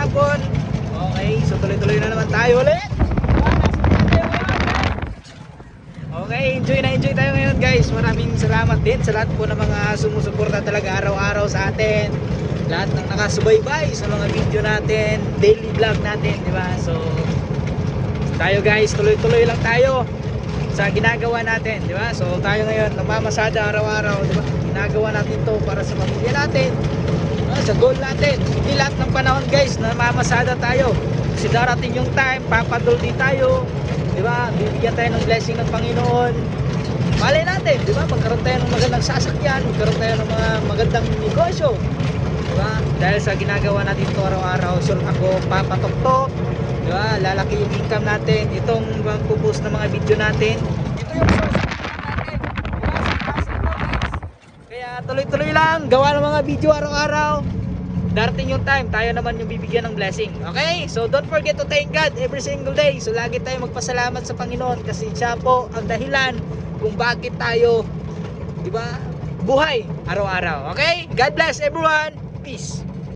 hapon. Okay, so tuloy-tuloy na naman tayo ulit. Okay, enjoy tayo ngayon guys. Maraming salamat din sa lahat po ng mga sumusuporta talaga araw-araw sa atin. Lahat ng nakasubaybay sa mga video natin, daily vlog natin, di ba? So tayo guys, tuloy-tuloy lang tayo sa ginagawa natin, di ba? So tayo ngayon namamasada araw-araw, di ba? Ginagawa natin to para sa pamilya natin, sa goal natin. Hindi lahat ng panahon guys namamasada tayo. Kasi darating yung time, papadol din tayo, di ba? Bibigyan tayo ng blessing ng Panginoon. Malay natin, di ba? Magkaroon tayo ng magandang sasakyan, magkaroon tayo ng mga magandang negosyo, di ba? Dahil sa ginagawa natin ito araw-araw. So ako papatok-tok, di ba? Lalaki yung income natin. Itong pupus ng mga video natin, ito yung source of income natin, di ba? Kaya tuloy-tuloy lang, gawa ng mga video araw-araw. Darating yung time, tayo naman yung bibigyan ng blessing. Okay? So don't forget to thank God every single day. So lagi tayo magpasalamat sa Panginoon kasi siya po ang dahilan kung bakit tayo, di ba, buhay araw-araw. Okay? God bless everyone. Peace.